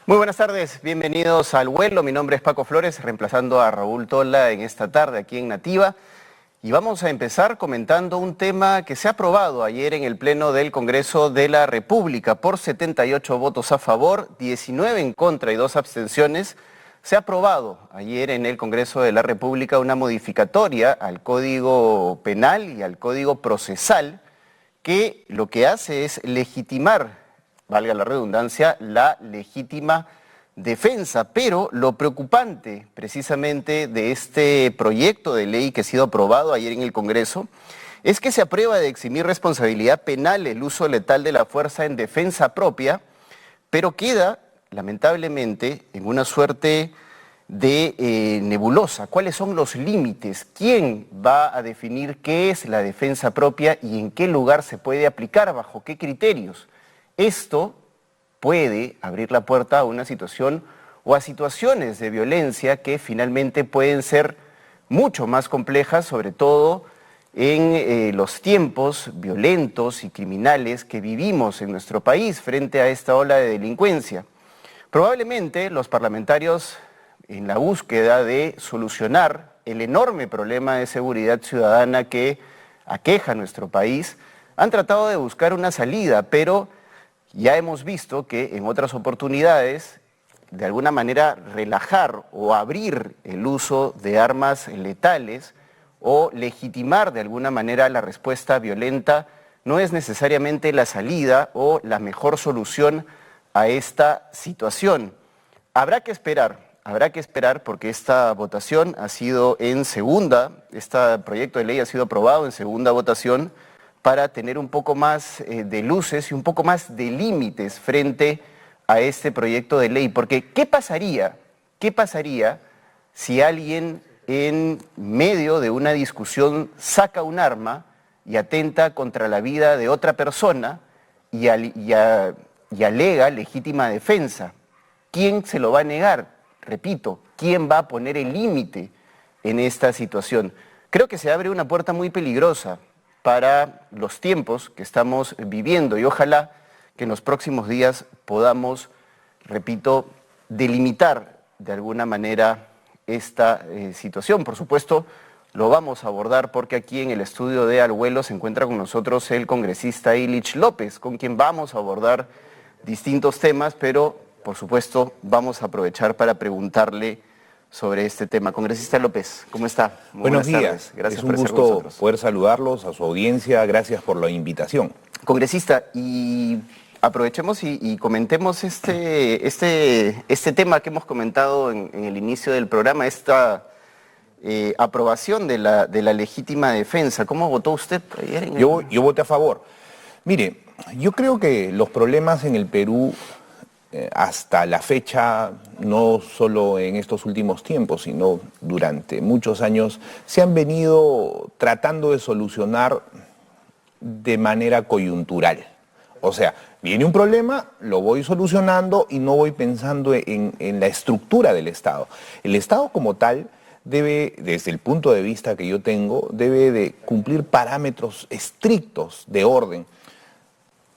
Muy buenas tardes, bienvenidos al vuelo. Mi nombre es Paco Flores, reemplazando a Raúl Tola en esta tarde aquí en Nativa. Y vamos a empezar comentando un tema que se ha aprobado ayer en el Pleno del Congreso de la República por 78 votos a favor, 19 en contra y 2 abstenciones. Se ha aprobado ayer en el Congreso de la República una modificatoria al Código Penal y al Código Procesal que lo que hace es legitimar, valga la redundancia, la legítima defensa. Pero lo preocupante precisamente de este proyecto de ley que ha sido aprobado ayer en el Congreso es que se aprueba de eximir responsabilidad penal el uso letal de la fuerza en defensa propia, pero queda lamentablemente en una suerte de nebulosa. ¿Cuáles son los límites? ¿Quién va a definir qué es la defensa propia y en qué lugar se puede aplicar, bajo qué criterios? Esto puede abrir la puerta a una situación o a situaciones de violencia que finalmente pueden ser mucho más complejas, sobre todo en los tiempos violentos y criminales que vivimos en nuestro país frente a esta ola de delincuencia. Probablemente los parlamentarios, en la búsqueda de solucionar el enorme problema de seguridad ciudadana que aqueja a nuestro país, han tratado de buscar una salida, pero ya hemos visto que en otras oportunidades, de alguna manera, relajar o abrir el uso de armas letales o legitimar de alguna manera la respuesta violenta no es necesariamente la salida o la mejor solución a esta situación. Habrá que esperar porque esta votación ha sido en segunda, este proyecto de ley ha sido aprobado en segunda votación para tener un poco más de luces y un poco más de límites frente a este proyecto de ley. Porque ¿qué pasaría si alguien en medio de una discusión saca un arma y atenta contra la vida de otra persona y alega legítima defensa? ¿Quién se lo va a negar? Repito, ¿quién va a poner el límite en esta situación? Creo que se abre una puerta muy peligrosa para los tiempos que estamos viviendo y ojalá que en los próximos días podamos, repito, delimitar de alguna manera esta situación. Por supuesto, lo vamos a abordar porque aquí en el estudio de Al Vuelo se encuentra con nosotros el congresista Illich López, con quien vamos a abordar distintos temas, pero por supuesto vamos a aprovechar para preguntarle sobre este tema. Congresista López, ¿cómo está? Muy buenos días. Gracias por estar con nosotros. Es un gusto poder saludarlos, a su audiencia. Gracias por la invitación. Congresista, y aprovechemos y comentemos este tema que hemos comentado en el inicio del programa, esta aprobación de la legítima defensa. ¿Cómo votó usted ayer? Yo voté a favor. Mire, yo creo que los problemas en el Perú hasta la fecha, no solo en estos últimos tiempos, sino durante muchos años, se han venido tratando de solucionar de manera coyuntural. O sea, viene un problema, lo voy solucionando y no voy pensando en la estructura del Estado. El Estado como tal debe, desde el punto de vista que yo tengo, debe de cumplir parámetros estrictos de orden.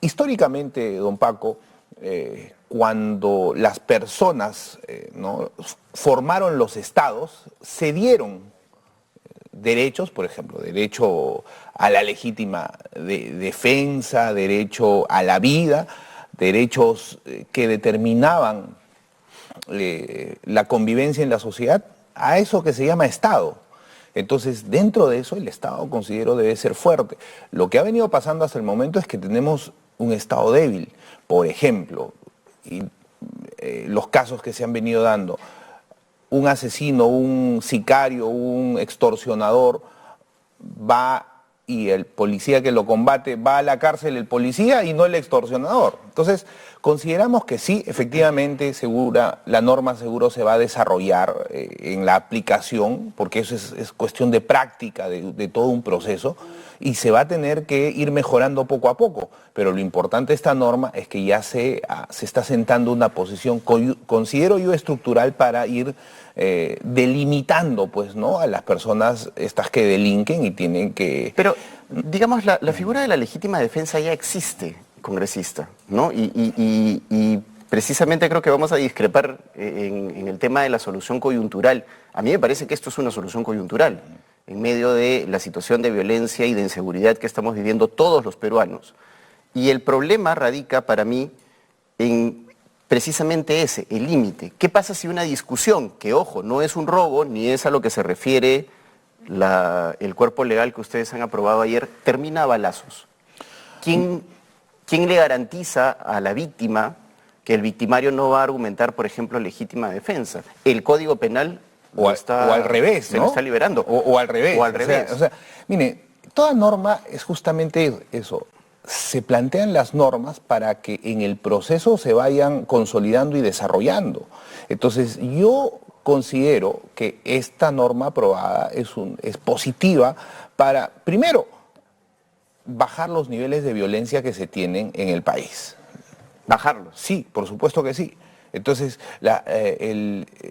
Históricamente, don Paco, cuando las personas formaron los estados, se dieron derechos, por ejemplo, derecho a la legítima defensa, derecho a la vida, derechos que determinaban la convivencia en la sociedad, a eso que se llama Estado. Entonces, dentro de eso, el Estado, considero, debe ser fuerte. Lo que ha venido pasando hasta el momento es que tenemos un Estado débil. Por ejemplo, los casos que se han venido dando, un asesino, un sicario, un extorsionador va y el policía que lo combate va a la cárcel el policía y no el extorsionador. Entonces, consideramos que sí, efectivamente, la norma seguro se va a desarrollar en la aplicación, porque eso es cuestión de práctica, de todo un proceso, y se va a tener que ir mejorando poco a poco. Pero lo importante de esta norma es que ya se está sentando una posición, considero yo, estructural para ir delimitando, pues, ¿no?, a las personas estas que delinquen y tienen que... Pero, digamos, la figura de la legítima defensa ya existe, congresista, ¿no? Y precisamente creo que vamos a discrepar en el tema de la solución coyuntural. A mí me parece que esto es una solución coyuntural, en medio de la situación de violencia y de inseguridad que estamos viviendo todos los peruanos. Y el problema radica para mí en precisamente ese, el límite. ¿Qué pasa si una discusión, que ojo, no es un robo, ni es a lo que se refiere el cuerpo legal que ustedes han aprobado ayer, termina a balazos? ¿Quién le garantiza a la víctima que el victimario no va a argumentar, por ejemplo, legítima defensa? El Código Penal o al revés, se ¿no? lo está liberando. O al revés. O al revés. O sea, mire, toda norma es justamente eso. Se plantean las normas para que en el proceso se vayan consolidando y desarrollando. Entonces, yo considero que esta norma aprobada es positiva para, primero, bajar los niveles de violencia que se tienen en el país. ¿Bajarlos? Sí, por supuesto que sí. Entonces,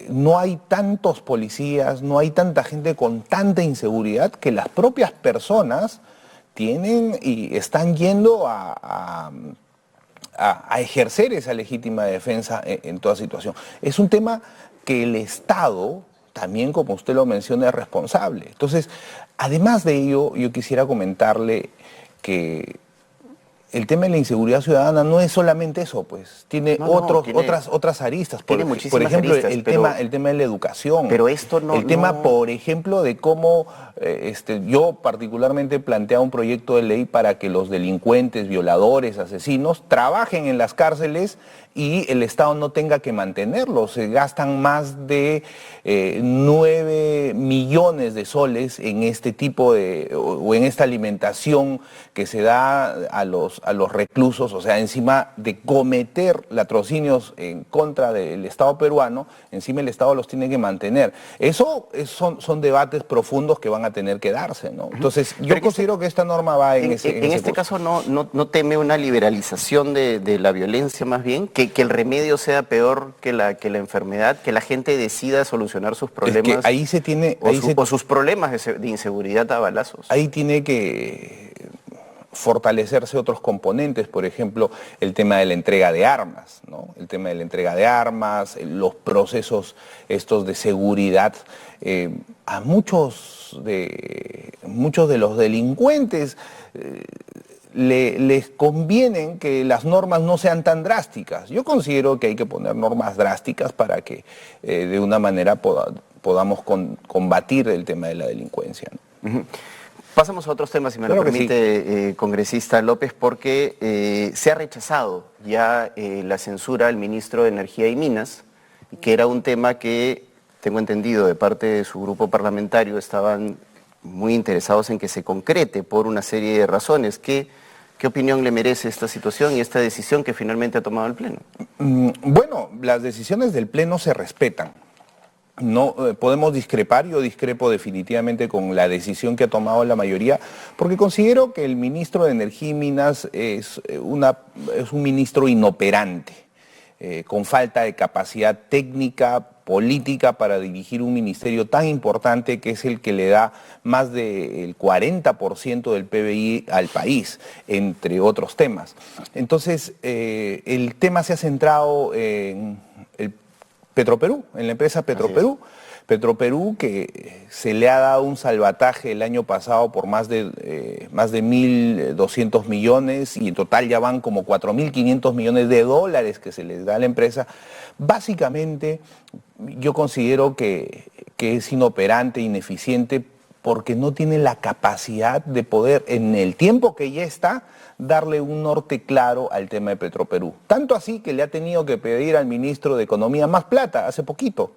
no hay tantos policías, no hay tanta gente con tanta inseguridad que las propias personas tienen y están yendo a ejercer esa legítima defensa en toda situación. Es un tema que el Estado, también como usted lo menciona, es responsable. Entonces, además de ello, yo quisiera comentarle que el tema de la inseguridad ciudadana no es solamente eso, pues tiene otras aristas. Por ejemplo, aristas, el tema de la educación. Pero esto no... El tema, por ejemplo, de cómo yo particularmente plantea un proyecto de ley para que los delincuentes, violadores, asesinos, trabajen en las cárceles y el Estado no tenga que mantenerlos. Se gastan más de 9 millones de soles en este tipo o en esta alimentación que se da a los reclusos, o sea, encima de cometer latrocinios en contra del Estado peruano, encima el Estado los tiene que mantener. Eso son debates profundos que van a tener que darse, ¿no? Entonces, yo considero que esta norma va en ese caso no teme una liberalización de la violencia más bien, que el remedio sea peor que la enfermedad, que la gente decida solucionar sus problemas. Es que ahí se tiene... o sus problemas de inseguridad a balazos. Ahí tiene que fortalecerse otros componentes, por ejemplo, el tema de la entrega de armas, ¿no? El tema de la entrega de armas, los procesos estos de seguridad. A muchos de los delincuentes les convienen que las normas no sean tan drásticas. Yo considero que hay que poner normas drásticas para que de una manera podamos combatir el tema de la delincuencia, ¿no? Uh-huh. Pasamos a otros temas, si me lo permite, congresista López, porque se ha rechazado ya la censura al ministro de Energía y Minas, que era un tema que, tengo entendido, de parte de su grupo parlamentario estaban muy interesados en que se concrete por una serie de razones. ¿Qué opinión le merece esta situación y esta decisión que finalmente ha tomado el Pleno? Bueno, las decisiones del Pleno se respetan. No podemos discrepar, yo discrepo definitivamente con la decisión que ha tomado la mayoría, porque considero que el ministro de Energía y Minas es un ministro inoperante, con falta de capacidad técnica, política para dirigir un ministerio tan importante que es el que le da más del 40% del PBI al país, entre otros temas. Entonces, el tema se ha centrado en Petroperú, en la empresa Petroperú. Petroperú, que se le ha dado un salvataje el año pasado por más de 1.200 millones y en total ya van como 4.500 millones de dólares que se les da a la empresa. Básicamente, yo considero que es inoperante, ineficiente, porque no tiene la capacidad de poder, en el tiempo que ya está, darle un norte claro al tema de Petroperú. Tanto así que le ha tenido que pedir al ministro de Economía más plata hace poquito.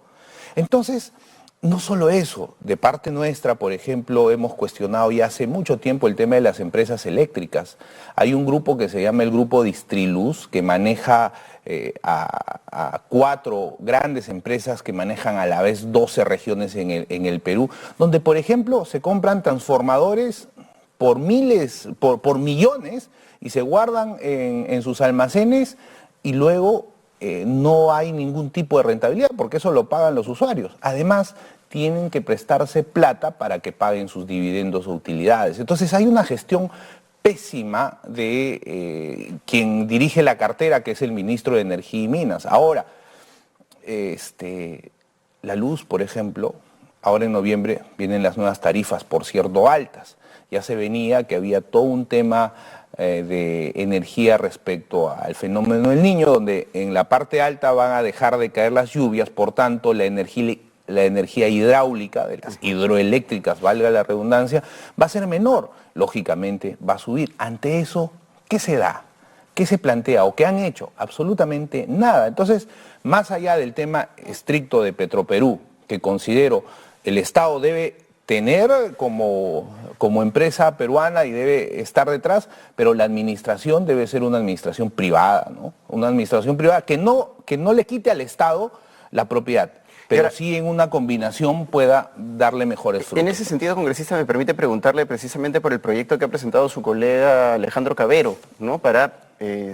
Entonces, no solo eso, de parte nuestra, por ejemplo, hemos cuestionado ya hace mucho tiempo el tema de las empresas eléctricas. Hay un grupo que se llama el Grupo Distriluz, que maneja a 4 grandes empresas que manejan a la vez 12 regiones en el Perú, donde, por ejemplo, se compran transformadores por millones y se guardan en sus almacenes y luego no hay ningún tipo de rentabilidad porque eso lo pagan los usuarios. Además, tienen que prestarse plata para que paguen sus dividendos o utilidades. Entonces hay una gestión pésima de quien dirige la cartera, que es el ministro de Energía y Minas. Ahora, la luz, por ejemplo, ahora en noviembre vienen las nuevas tarifas, por cierto, altas. Ya se venía que había todo un tema de energía respecto al fenómeno del Niño, donde en la parte alta van a dejar de caer las lluvias, por tanto la energía hidráulica, de las hidroeléctricas, valga la redundancia, va a ser menor, lógicamente va a subir. Ante eso, ¿qué se da? ¿Qué se plantea o qué han hecho? Absolutamente nada. Entonces, más allá del tema estricto de Petroperú, que considero el Estado debe tener como empresa peruana y debe estar detrás, pero la administración debe ser una administración privada, ¿no? Una administración privada que no le quite al Estado la propiedad, pero sí en una combinación pueda darle mejores frutos. En ese sentido, congresista, me permite preguntarle precisamente por el proyecto que ha presentado su colega Alejandro Cabero, ¿no? Para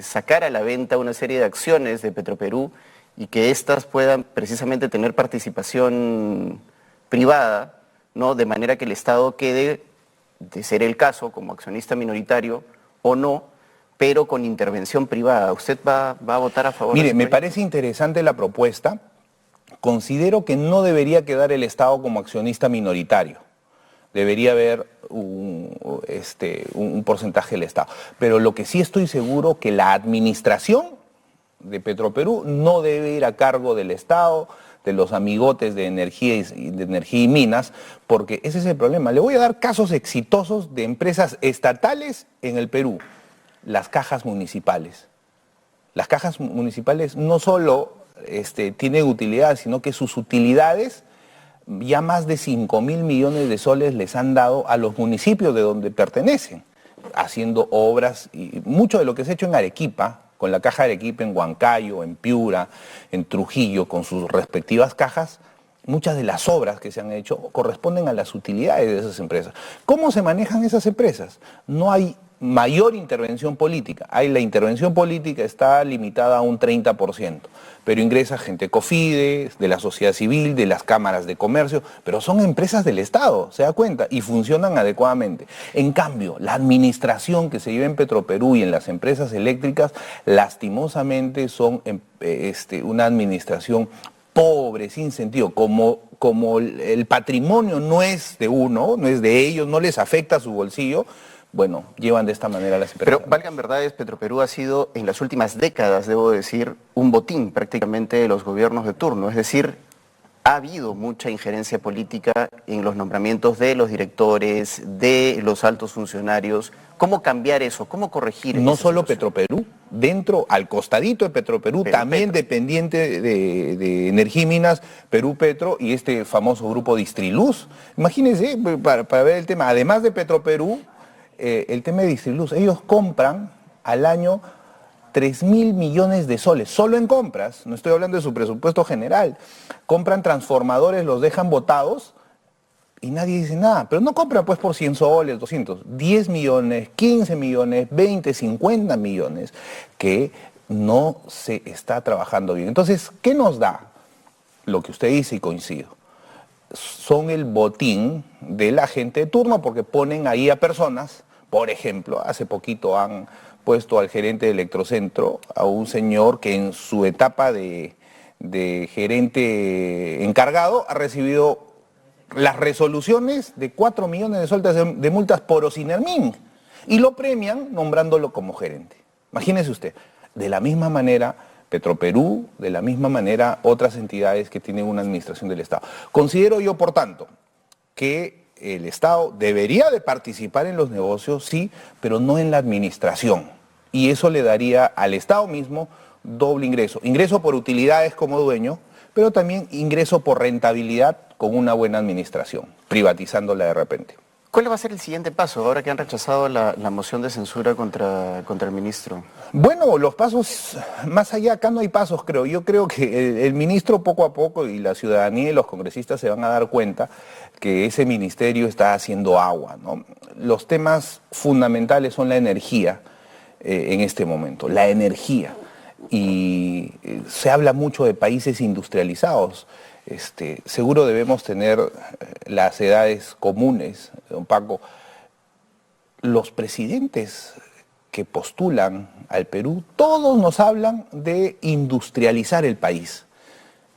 sacar a la venta una serie de acciones de Petroperú y que éstas puedan precisamente tener participación privada, ¿no? De manera que el Estado quede, de ser el caso, como accionista minoritario o no, pero con intervención privada. ¿Usted va a votar a favor? Mire, me parece interesante la propuesta. Considero que no debería quedar el Estado como accionista minoritario. Debería haber un porcentaje del Estado. Pero lo que sí estoy seguro que la administración de Petroperú no debe ir a cargo del Estado, de los amigotes de energía y minas, porque ese es el problema. Le voy a dar casos exitosos de empresas estatales en el Perú. Las cajas municipales. Las cajas municipales no solo tienen utilidad, sino que sus utilidades ya más de 5.000 millones de soles les han dado a los municipios de donde pertenecen, haciendo obras, y mucho de lo que se ha hecho en Arequipa, con la caja de Arequipa en Huancayo, en Piura, en Trujillo, con sus respectivas cajas, muchas de las obras que se han hecho corresponden a las utilidades de esas empresas. ¿Cómo se manejan esas empresas? No hay mayor intervención política. La intervención política está limitada a un 30%, pero ingresa gente COFIDE, de la sociedad civil, de las cámaras de comercio, pero son empresas del Estado, se da cuenta, y funcionan adecuadamente. En cambio, la administración que se lleva en Petroperú y en las empresas eléctricas, lastimosamente son una administración pobre, sin sentido, como el patrimonio no es de uno, no es de ellos, no les afecta a su bolsillo. Bueno, llevan de esta manera las empresas. Pero, valgan verdades, Petroperú ha sido en las últimas décadas, debo decir, un botín prácticamente de los gobiernos de turno. Es decir, ha habido mucha injerencia política en los nombramientos de los directores, de los altos funcionarios. ¿Cómo cambiar eso? ¿Cómo corregir eso? No solo Petroperú, al costadito de Petroperú, también dependiente de Energía y Minas, Perú Petro y este famoso grupo Distriluz. Imagínense, para ver el tema, además de Petroperú, el tema de Distriluz, ellos compran al año 3.000 millones de soles, solo en compras, no estoy hablando de su presupuesto general. Compran transformadores, los dejan botados y nadie dice nada, pero no compran pues por 100 soles, 200, 10 millones, 15 millones, 20, 50 millones, que no se está trabajando bien. Entonces, ¿qué nos da? Lo que usted dice y coincido. Son el botín de la gente de turno porque ponen ahí a personas. Por ejemplo, hace poquito han puesto al gerente de Electrocentro, a un señor que en su etapa de gerente encargado ha recibido las resoluciones de 4 millones de soles de multas por Osinermin y lo premian nombrándolo como gerente. Imagínese usted, de la misma manera Petroperú, de la misma manera otras entidades que tienen una administración del Estado. Considero yo, por tanto, que el Estado debería de participar en los negocios, sí, pero no en la administración. Y eso le daría al Estado mismo doble ingreso. Ingreso por utilidades como dueño, pero también ingreso por rentabilidad con una buena administración, privatizándola de repente. ¿Cuál va a ser el siguiente paso ahora que han rechazado la moción de censura contra el ministro? Bueno, los pasos, más allá, acá no hay pasos, creo. Yo creo que el ministro poco a poco y la ciudadanía y los congresistas se van a dar cuenta que ese ministerio está haciendo agua, ¿no? Los temas fundamentales son la energía en este momento, la energía. Y se habla mucho de países industrializados. Seguro debemos tener las edades comunes, don Paco. los presidentes que postulan al Perú, todos nos hablan de industrializar el país.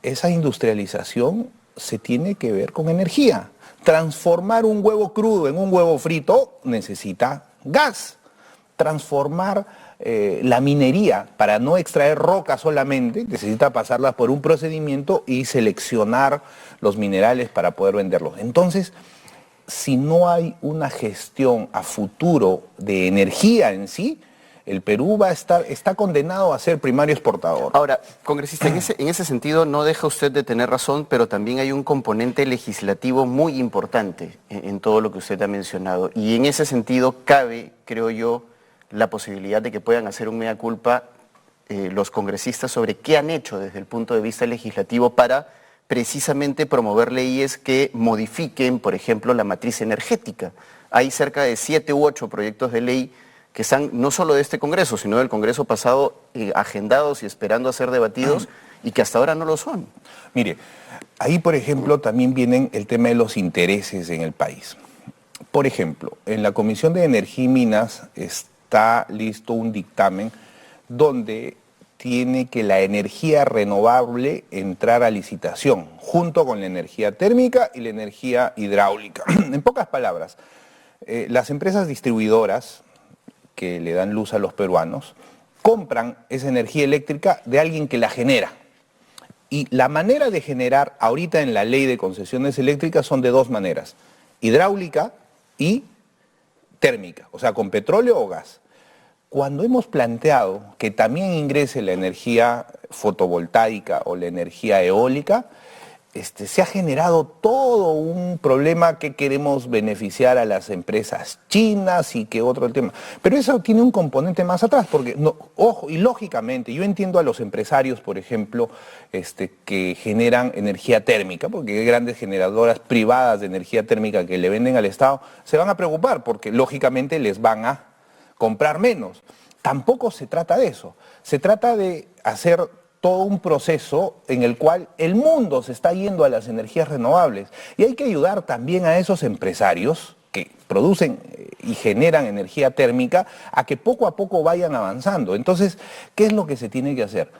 Esa industrialización se tiene que ver con energía. Transformar un huevo crudo en un huevo frito necesita gas. Transformar la minería para no extraer roca solamente, necesita pasarla por un procedimiento y seleccionar los minerales para poder venderlos. Entonces, si no hay una gestión a futuro de energía en sí, el Perú está condenado a ser primario exportador. Ahora, congresista, en ese sentido no deja usted de tener razón, pero también hay un componente legislativo muy importante en todo lo que usted ha mencionado. Y en ese sentido cabe, creo yo, la posibilidad de que puedan hacer un mea culpa los congresistas sobre qué han hecho desde el punto de vista legislativo para precisamente promover leyes que modifiquen, por ejemplo, la matriz energética. Hay cerca de 7 u 8 proyectos de ley que están no solo de este Congreso, sino del Congreso pasado, agendados y esperando a ser debatidos, y que hasta ahora no lo son. Mire, ahí por ejemplo también vienen el tema de los intereses en el país. Por ejemplo, en la Comisión de Energía y Minas está listo un dictamen donde tiene que la energía renovable entrar a licitación, junto con la energía térmica y la energía hidráulica. En pocas palabras, las empresas distribuidoras que le dan luz a los peruanos compran esa energía eléctrica de alguien que la genera. Y la manera de generar ahorita en la ley de concesiones eléctricas son de dos maneras: hidráulica y térmica, o sea, con petróleo o gas. Cuando hemos planteado que también ingrese la energía fotovoltaica o la energía eólica, se ha generado todo un problema que queremos beneficiar a las empresas chinas y que otro tema. Pero eso tiene un componente más atrás, porque, ojo, y lógicamente, yo entiendo a los empresarios, por ejemplo, que generan energía térmica, porque hay grandes generadoras privadas de energía térmica que le venden al Estado, se van a preocupar porque lógicamente les van a comprar menos. Tampoco se trata de eso, se trata de hacer todo un proceso en el cual el mundo se está yendo a las energías renovables y hay que ayudar también a esos empresarios que producen y generan energía térmica a que poco a poco vayan avanzando. Entonces, ¿qué es lo que se tiene que hacer?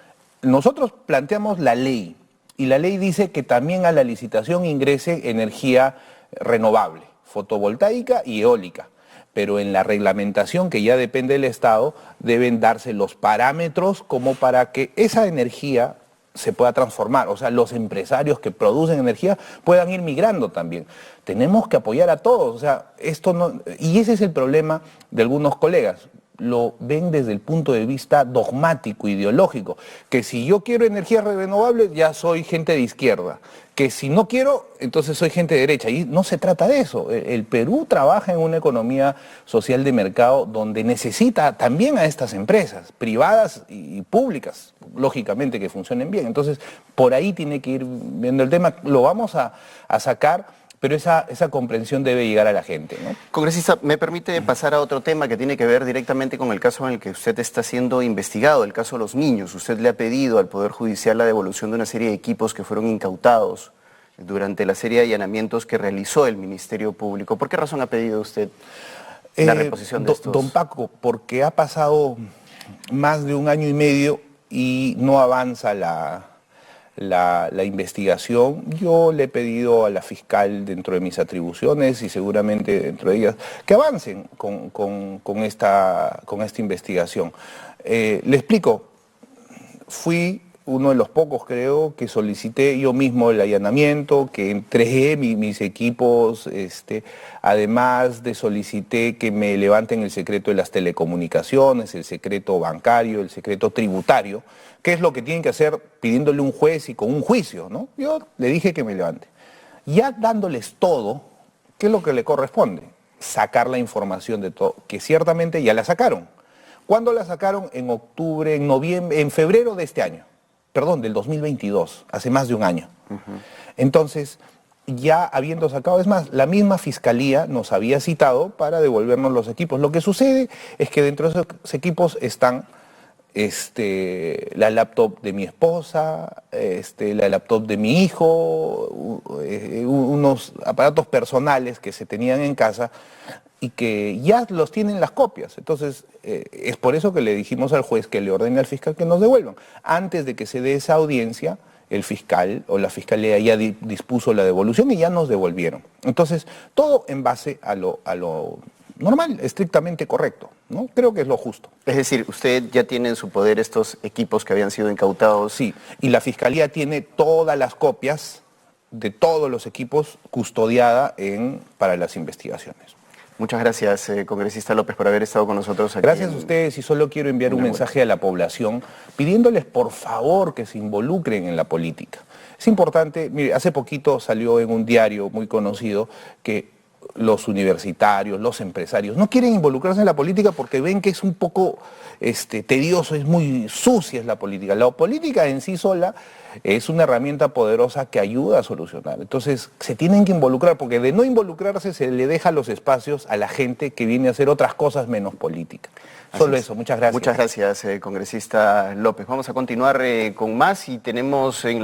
Nosotros planteamos la ley y la ley dice que también a la licitación ingrese energía renovable, fotovoltaica y eólica. Pero en la reglamentación, que ya depende del Estado, deben darse los parámetros como para que esa energía se pueda transformar. O sea, los empresarios que producen energía puedan ir migrando también. Tenemos que apoyar a todos. O sea, esto no... Y ese es el problema de algunos colegas. Lo ven desde el punto de vista dogmático, ideológico, que si yo quiero energías renovables ya soy gente de izquierda, que si no quiero, entonces soy gente de derecha. Y no se trata de eso. El Perú trabaja en una economía social de mercado donde necesita también a estas empresas, privadas y públicas, lógicamente que funcionen bien. Entonces, por ahí tiene que ir viendo el tema. Lo vamos a sacar, pero esa comprensión debe llegar a la gente, ¿no? Congresista, ¿me permite pasar a otro tema que tiene que ver directamente con el caso en el que usted está siendo investigado, el caso de los niños? Usted le ha pedido al Poder Judicial la devolución de una serie de equipos que fueron incautados durante la serie de allanamientos que realizó el Ministerio Público. ¿Por qué razón ha pedido usted la reposición de estos? Don Paco, porque ha pasado más de 1 año y medio y no avanza la investigación. Yo le he pedido a la fiscal, dentro de mis atribuciones y seguramente dentro de ellas, que avancen con esta investigación. Le explico, fui uno de los pocos, creo, que solicité yo mismo el allanamiento, que entregué mis equipos, además de solicité que me levanten el secreto de las telecomunicaciones, el secreto bancario, el secreto tributario, que es lo que tienen que hacer pidiéndole un juez y con un juicio, ¿no? Yo le dije que me levante. Ya dándoles todo, ¿qué es lo que le corresponde? Sacar la información de todo, que ciertamente ya la sacaron. ¿Cuándo la sacaron? En octubre, en noviembre, en febrero de este año. Perdón, del 2022, hace más de 1 año. Entonces, ya habiendo sacado, es más, la misma fiscalía nos había citado para devolvernos los equipos. Lo que sucede es que dentro de esos equipos están la laptop de mi esposa, la laptop de mi hijo, unos aparatos personales que se tenían en casa y que ya los tienen las copias. Entonces, es por eso que le dijimos al juez que le ordene al fiscal que nos devuelvan. Antes de que se dé esa audiencia, el fiscal o la fiscalía ya dispuso la devolución y ya nos devolvieron. Entonces, todo en base a lo normal, estrictamente correcto, ¿no? Creo que es lo justo. Es decir, usted ya tiene en su poder estos equipos que habían sido incautados. Sí, y la fiscalía tiene todas las copias de todos los equipos custodiada para las investigaciones. Muchas gracias, congresista López, por haber estado con nosotros aquí. Gracias a ustedes, y solo quiero enviar un mensaje a la población pidiéndoles por favor que se involucren en la política. Es importante, mire, hace poquito salió en un diario muy conocido que los universitarios, los empresarios, no quieren involucrarse en la política porque ven que es un poco tedioso, es muy sucia es la política. La política en sí sola es una herramienta poderosa que ayuda a solucionar. Entonces, se tienen que involucrar, porque de no involucrarse se le deja los espacios a la gente que viene a hacer otras cosas menos política. Solo eso, muchas gracias. Muchas gracias, congresista López. Vamos a continuar con más y tenemos en la